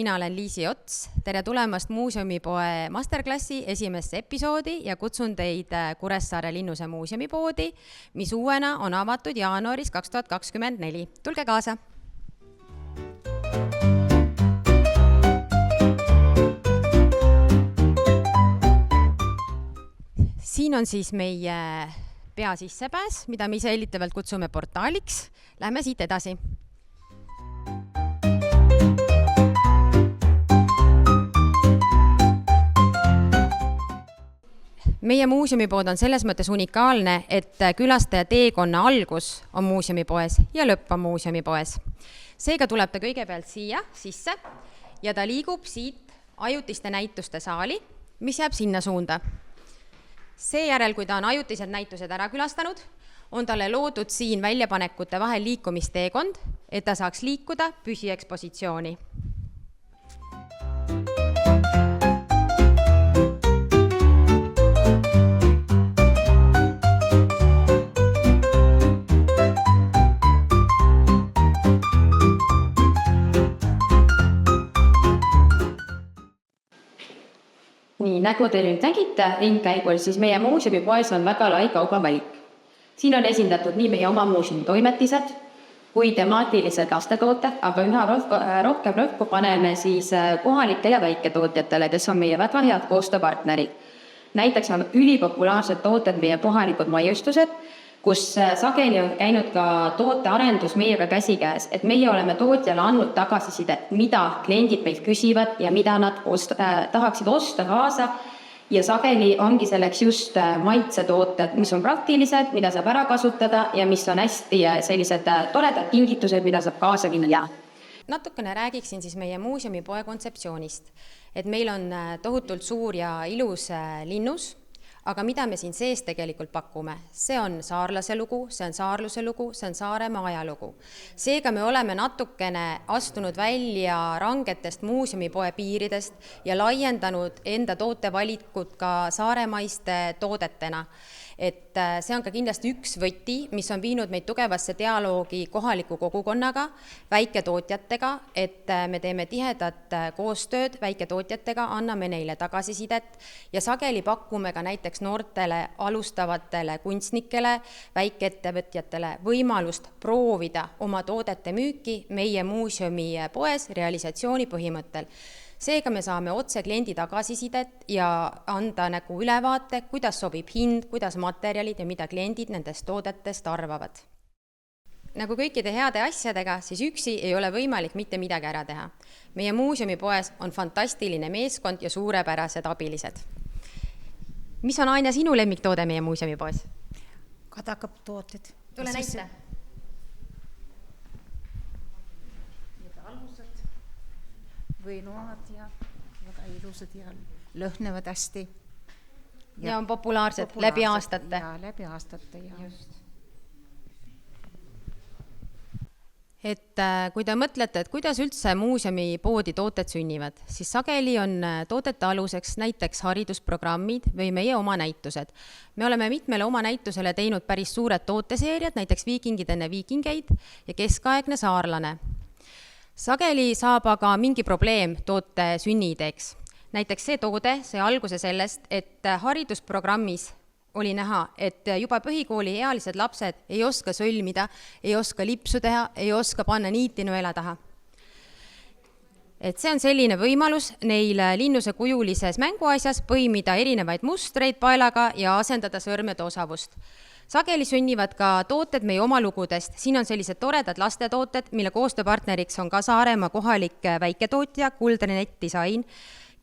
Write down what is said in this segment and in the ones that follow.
mina olen Liisi Ots. Tere tulemast Muuseumipoe masterklassi esimesse episoodi ja kutsun teid Kuressaare Linnuse muuseumipoodi, mis uuena on avatud jaanuaris 2024. Tulge kaasa! Siin on siis meie peasissepääs, mida me ise hellitavalt kutsume portaaliks. Lähme siit edasi. Meie muuseumipood on selles mõttes unikaalne, et külastaja teekonna algus on muuseumipoes ja lõpp on muuseumipoes. Seega tuleb ta kõigepealt siia sisse ja ta liigub siit ajutiste näituste saali, mis jääb sinna suunda. Seejärel, kui ta on ajutised näitused ära külastanud, on talle loodud siin väljapanekute vahel liikumisteekond, et ta saaks liikuda püsiekspositsiooni. Nii, nagu te nüüd nägite ringkäigul, siis meie muuseumipoes on väga lai kaubavalik. Siin on esindatud nii meie oma muuseumi toimetised kui temaatilised lastetooted, aga üha rohkem rõhku paneme siis kohalikele väiketootjatele, kes on meie väga head koostööpartnerid. Näiteks on ülipopulaarsed tooted meie kohalikud maiustused, kus sageli on käinud ka tootearendus meiega käsikäes, et meie oleme tootjale andnud tagasisidet, mida kliendid meilt küsivad ja mida nad tahaksid osta kaasa. Ja sageli ongi selleks just maitsetooted, mis on praktilised, mida saab ära kasutada ja mis on hästi sellised toredad kingitused, mida saab kaasa minna. Natukene räägiksin siis meie muuseumipoe kontseptsioonist, et meil on tohutult suur ja ilus linnus, aga mida me siin sees tegelikult pakume? See on saarlase lugu, see on saarluse lugu, see on Saaremaa ajalugu. Seega me oleme natukene astunud välja rangetest muuseumipoe piiridest ja laiendanud enda tootevalikut ka saaremaiste toodetena. Et see on ka kindlasti üks võti, mis on viinud meid tugevasse dialoogi kohaliku kogukonnaga, väiketootjatega, et me teeme tihedat koostööd väiketootjatega, anname neile tagasisidet ja sageli pakume ka näiteks noortele alustavatele kunstnikele, väikeettevõtjatele võimalust proovida oma toodete müüki meie muuseumi poes realisatsiooni põhimõttel. Seega me saame otse kliendi tagasisidet ja anda nagu ülevaate, kuidas sobib hind, kuidas materjalid ja mida kliendid nendest toodetest arvavad. Nagu kõikide heade asjadega, siis üksi ei ole võimalik mitte midagi ära teha. Meie muuseumipoes on fantastiline meeskond ja suurepärased abilised. Mis on Anja sinu lemmiktoode meie muuseumipoes? Kadakaptooted. Tule näita. Võinuad ja väga ilusad ja lõhnevad hästi. Ja on populaarsed läbi aastate. Ja läbi aastate, ja. Just. Et kui te mõtlete, et kuidas üldse muuseumipoodi tooted sünnivad, siis sageli on toodete aluseks näiteks haridusprogrammid või meie oma näitused. Me oleme mitmele oma näitusele teinud päris suured tooteseeriad, näiteks Viikingid enne viikingeid ja keskaegne saarlane. Sageli saab aga mingi probleem toote sünniideeks. Näiteks see toode, see alguse sellest, et haridusprogrammis oli näha, et juba põhikooli ealised lapsed ei oska sõlmida, ei oska lipsu teha, ei oska panna niiti nõela taha. Et see on selline võimalus neil linnuse kujulises mänguasjas põimida erinevaid mustreid paelaga ja asendada sõrmede osavust. Sageli sünnivad ka tooted meie oma lugudest. Siin on sellised toredad lastetooted, mille koostööpartneriks on ka Saaremaa kohalik väiketootja Kuldne Net Design,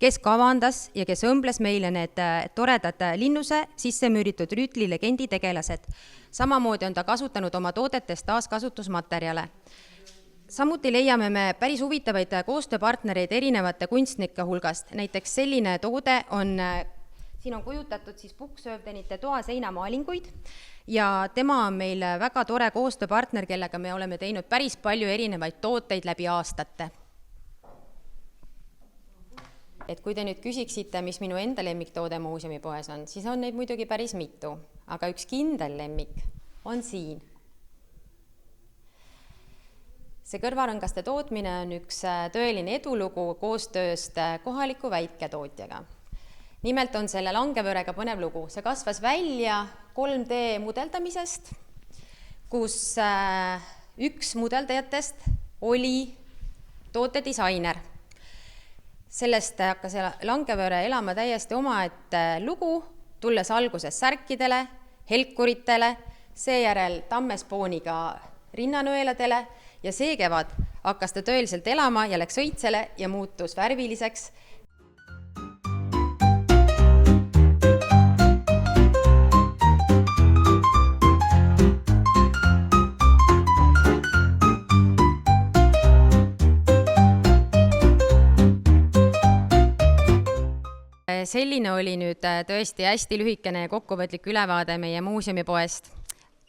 kes kavandas ja kes õmbles meile need toredad linnuse sisse müüritud rüütli legendi tegelased. Samamoodi on ta kasutanud oma toodetest taaskasutusmaterjale. Samuti leiame me päris huvitavaid koostööpartnereid erinevate kunstnike hulgast. Näiteks selline toode on, siin on kujutatud siis Pukksöövdenite toa seinamaalinguid ja tema on meil väga tore koostööpartner, kellega me oleme teinud päris palju erinevaid tooteid läbi aastate. Et kui te nüüd küsiksite, mis minu enda lemmiktoode muuseumipoes on, siis on neid muidugi päris mitu, aga üks kindel lemmik on siin. see kõrvarõngaste tootmine on üks tõeline edulugu koostööst kohaliku väiketootjaga. Nimelt on selle langevõrega põnev lugu. See kasvas välja 3D mudeldamisest, kus üks mudeldajatest oli tootedisainer. Sellest hakkas langevõre elama täiesti omaette lugu, tulles alguses särkidele, helkuritele, seejärel tammespooniga rinnanõeladele ja see kevad hakkas ta tõeliselt elama ja läks õitsele ja muutus värviliseks. Selline oli nüüd tõesti hästi lühikene ja kokkuvõtlik ülevaade meie muuseumipoest.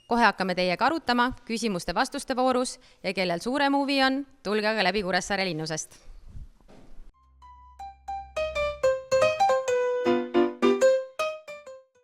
Kohe hakkame teiega arutama küsimuste-vastuste voorus ja kellel suurem huvi on, tulge aga läbi Kuressaare linnusest.